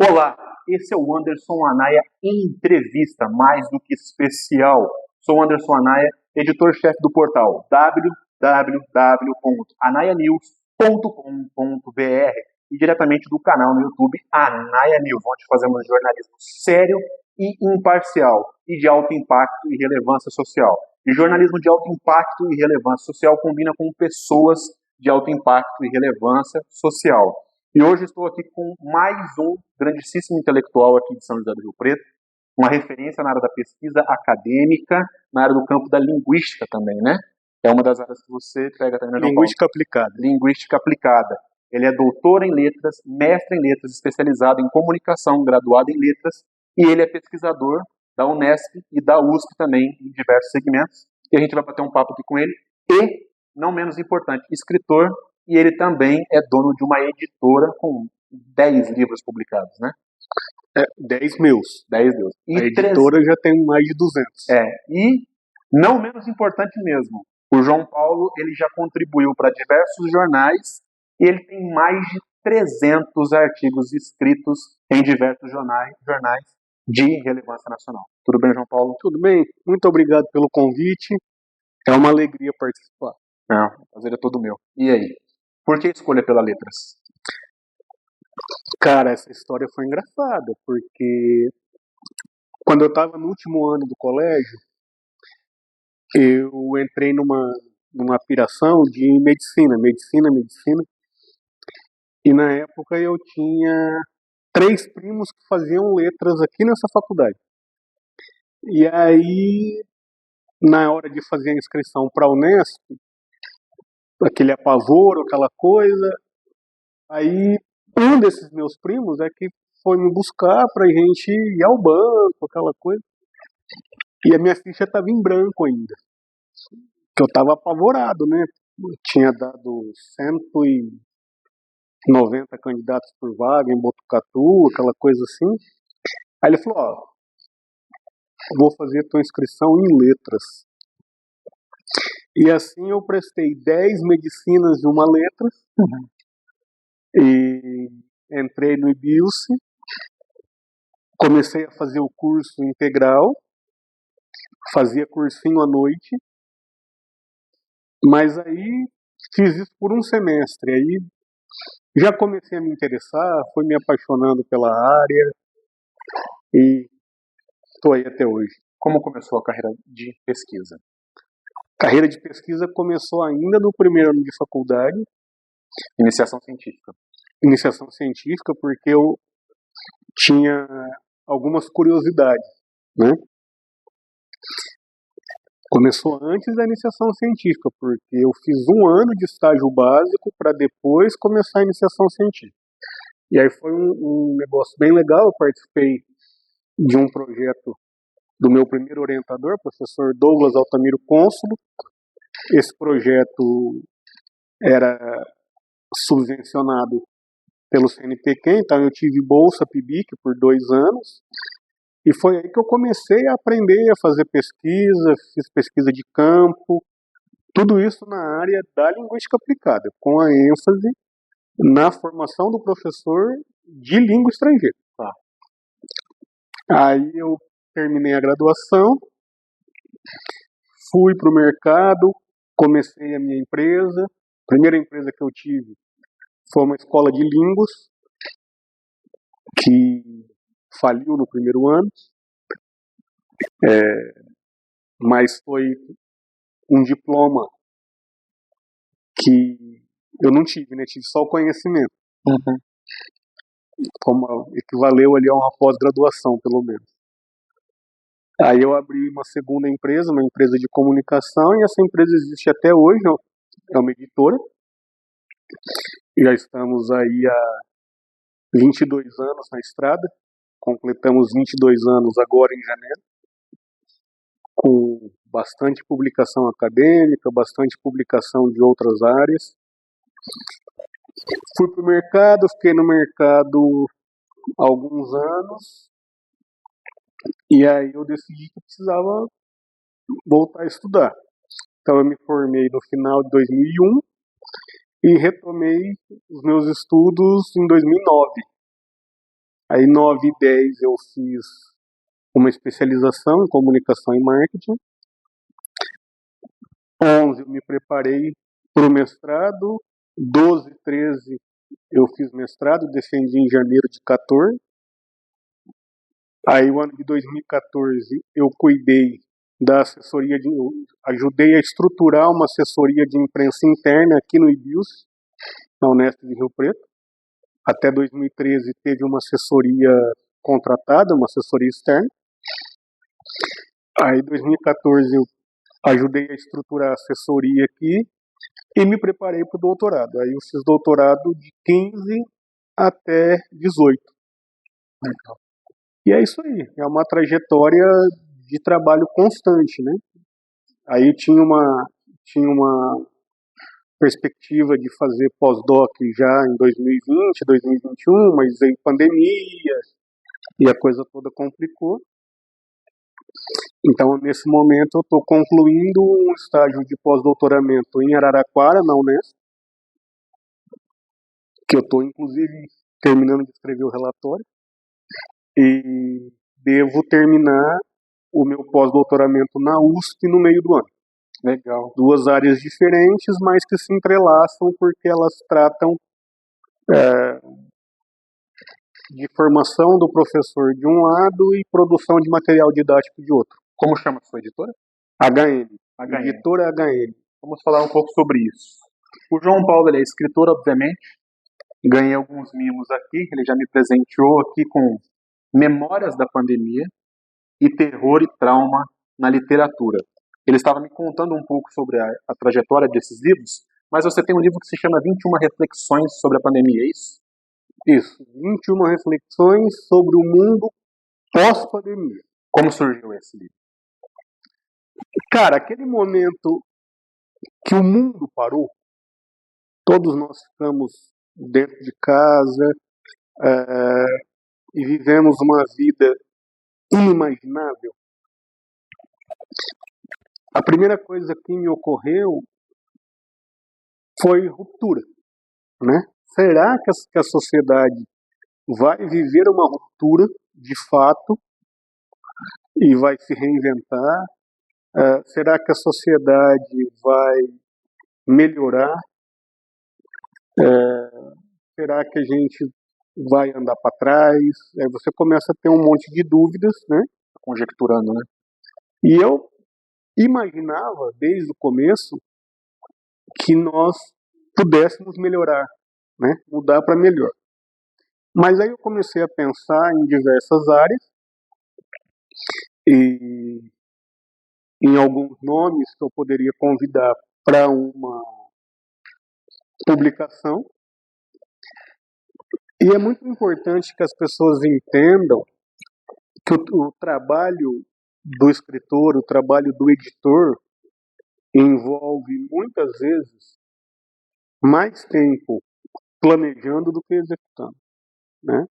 Olá, esse é o Anderson Anaia em entrevista, mais do que especial. Sou o Anderson Anaia, editor-chefe do portal www.anaianews.com.br e diretamente do canal no YouTube Anaia News, onde fazemos jornalismo sério e imparcial e de alto impacto e relevância social. E jornalismo de alto impacto e relevância social combina com pessoas de alto impacto e relevância social. E hoje estou aqui com mais um grandíssimo intelectual aqui de São José do Rio Preto, uma referência na área da pesquisa acadêmica, na área do campo da linguística também, né? É uma das áreas que você pega também, né, João Paulo? Linguística aplicada. Linguística aplicada. Ele é doutor em letras, mestre em letras, especializado em comunicação, graduado em letras, e ele é pesquisador da Unesp e da USP também, em diversos segmentos. E a gente vai bater um papo aqui com ele. E, não menos importante, escritor, e ele também é dono de uma editora com 10 livros publicados, né? 10 meus. 10 livros. E a editora já tem mais de 200. E, não menos importante mesmo, o João Paulo ele já contribuiu para diversos jornais e ele tem mais de 300 artigos escritos em diversos jornais de relevância nacional. Tudo bem, João Paulo? Tudo bem. Muito obrigado pelo convite. É uma alegria participar. O prazer é todo meu. E aí? Por que escolha pela letras? Cara, essa história foi engraçada, porque quando eu estava no último ano do colégio, eu entrei numa piração de medicina, e na época eu tinha 3 primos que faziam letras aqui nessa faculdade. E aí, na hora de fazer a inscrição para a Unesp, aquele apavoro, aquela coisa, aí um desses meus primos é que foi me buscar pra gente ir ao banco, aquela coisa, e a minha ficha estava em branco ainda, que eu estava apavorado, né? Eu tinha dado 190 candidatos por vaga em Botucatu, aquela coisa assim. Aí ele falou, ó, vou fazer a tua inscrição em letras. E assim eu prestei 10 medicinas e uma letra, e entrei no IBILSE, comecei a fazer o curso integral, fazia cursinho à noite, mas aí fiz isso por um semestre, aí já comecei a me interessar, fui me apaixonando pela área e estou aí até hoje. Como começou a carreira de pesquisa? A carreira de pesquisa começou ainda no primeiro ano de faculdade. Iniciação científica. Iniciação científica, porque eu tinha algumas curiosidades, né? Começou antes da iniciação científica, porque eu fiz um ano de estágio básico para depois começar a iniciação científica. E aí foi um negócio bem legal, eu participei de um projeto do meu primeiro orientador, professor Douglas Altamiro Cônsulo. Esse projeto era subvencionado pelo CNPq, então eu tive bolsa PIBIC por 2 anos, e foi aí que eu comecei a aprender a fazer pesquisa, fiz pesquisa de campo, tudo isso na área da linguística aplicada, com a ênfase na formação do professor de língua estrangeira. Aí eu terminei a graduação, fui para o mercado, comecei a minha empresa. A primeira empresa que eu tive foi uma escola de línguas que faliu no primeiro ano, mas foi um diploma que eu não tive, né? Tive só o conhecimento. Como equivaleu ali a uma pós-graduação, pelo menos. Aí eu abri uma segunda empresa, uma empresa de comunicação, e essa empresa existe até hoje, é uma editora. Já estamos aí há 22 anos na estrada, completamos 22 anos agora em janeiro, com bastante publicação acadêmica, bastante publicação de outras áreas. Fui para o mercado, fiquei no mercado há alguns anos, e aí eu decidi que eu precisava voltar a estudar. Então eu me formei no final de 2001 e retomei os meus estudos em 2009. Aí 9 e 10 eu fiz uma especialização em comunicação e marketing. 11 eu me preparei para o mestrado. 12, 13 eu fiz mestrado, defendi em janeiro de 14. Aí o ano de 2014 eu cuidei da assessoria, eu ajudei a estruturar uma assessoria de imprensa interna aqui no IBIUS, na Unesp de Rio Preto. Até 2013 teve uma assessoria contratada, uma assessoria externa. Aí em 2014 eu ajudei a estruturar a assessoria aqui e me preparei para o doutorado. Aí eu fiz doutorado de 15 até 18. E é isso aí, é uma trajetória de trabalho constante, né? Aí tinha uma perspectiva de fazer pós-doc já em 2020, 2021, mas veio pandemia e a coisa toda complicou. Então, nesse momento, eu estou concluindo um estágio de pós-doutoramento em Araraquara, na Unesp, que eu estou, inclusive, terminando de escrever o relatório, e devo terminar o meu pós-doutoramento na USP no meio do ano. Legal. 2 áreas diferentes, mas que se entrelaçam porque elas tratam de formação do professor de um lado e produção de material didático de outro. Como chama a sua editora? HN. HN. Editora HN. Vamos falar um pouco sobre isso. O João Paulo, ele é escritor, obviamente. Ganhei alguns mimos aqui. Ele já me presenteou aqui com Memórias da Pandemia e Terror e Trauma na Literatura. Ele estava me contando um pouco sobre a trajetória desses livros, mas você tem um livro que se chama 21 Reflexões sobre a Pandemia, é isso? Isso, 21 reflexões sobre o mundo pós-pandemia. Como surgiu esse livro? Cara, aquele momento que o mundo parou, todos nós ficamos dentro de casa e vivemos uma vida inimaginável. A primeira coisa que me ocorreu foi ruptura, né? Será que a sociedade vai viver uma ruptura de fato e vai se reinventar? Será que a sociedade vai melhorar? Será que a gente vai andar para trás? Aí você começa a ter um monte de dúvidas, né? Conjecturando, né? E eu imaginava desde o começo que nós pudéssemos melhorar, né? Mudar para melhor. Mas aí eu comecei a pensar em diversas áreas e em alguns nomes que eu poderia convidar para uma publicação. E é muito importante que as pessoas entendam que o trabalho do escritor, o trabalho do editor, envolve muitas vezes mais tempo planejando do que executando, né?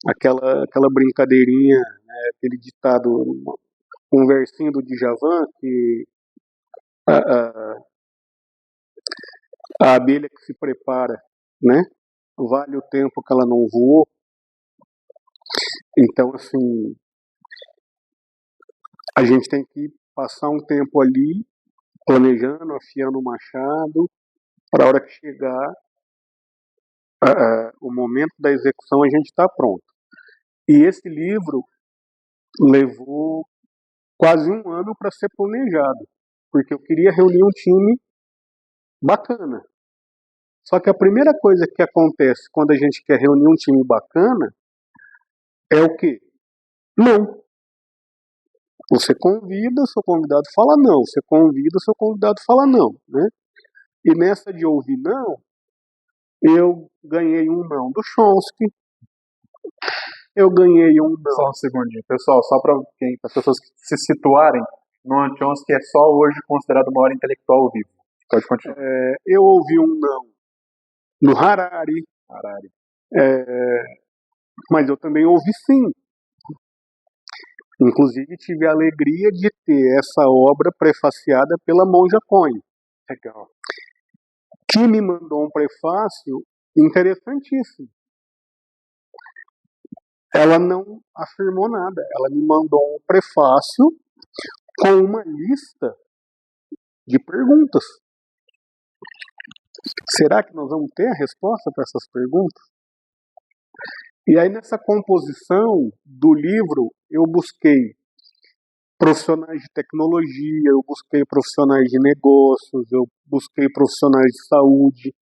Aquela brincadeirinha, né, aquele ditado, um versinho do Djavan, que a abelha que se prepara, né, vale o tempo que ela não voou. Então, assim, a gente tem que passar um tempo ali planejando, afiando o machado, para a hora que chegar o momento da execução, a gente está pronto. E esse livro levou quase um ano para ser planejado, porque eu queria reunir um time bacana. Só que a primeira coisa que acontece quando a gente quer reunir um time bacana é o quê? Não. Você convida, seu convidado fala não. Você convida, seu convidado fala não, né? E nessa de ouvir não, eu ganhei um não do Chomsky, eu ganhei um não. Só um segundinho, pessoal, só para as pessoas se situarem, Noam Chomsky é só hoje considerado o maior intelectual vivo. Pode continuar. Eu ouvi um não no Harari. Mas eu também ouvi sim. Inclusive tive a alegria de ter essa obra prefaciada pela Monja Cohen. Legal. Que me mandou um prefácio interessantíssimo. ela não afirmou nada. Ela me mandou um prefácio com uma lista de perguntas. Será que nós vamos ter a resposta para essas perguntas? E aí, nessa composição do livro, eu busquei profissionais de tecnologia, eu busquei profissionais de negócios, eu busquei profissionais de saúde.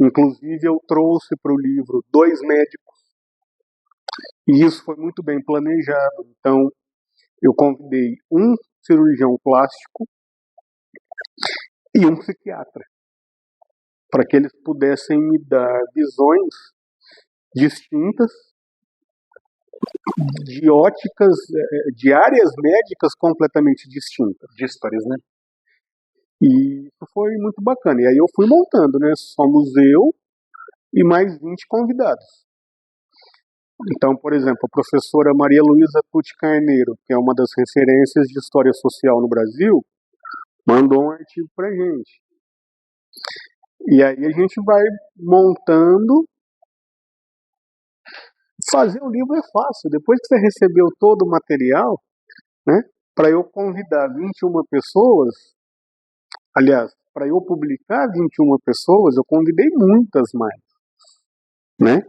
Inclusive, eu trouxe para o livro 2 médicos. E isso foi muito bem planejado. Então, eu convidei um cirurgião plástico e um psiquiatra, para que eles pudessem me dar visões distintas de óticas, de áreas médicas completamente distintas. Díspares, né? E isso foi muito bacana. E aí eu fui montando, né? Somos eu e mais 20 convidados. Então, por exemplo, a professora Maria Luísa Tucci Carneiro, que é uma das referências de história social no Brasil, mandou um artigo pra gente. E aí a gente vai montando. Fazer um livro é fácil. Depois que você recebeu todo o material, né, para eu convidar 21 pessoas, aliás, para eu publicar 21 pessoas, eu convidei muitas mais, né?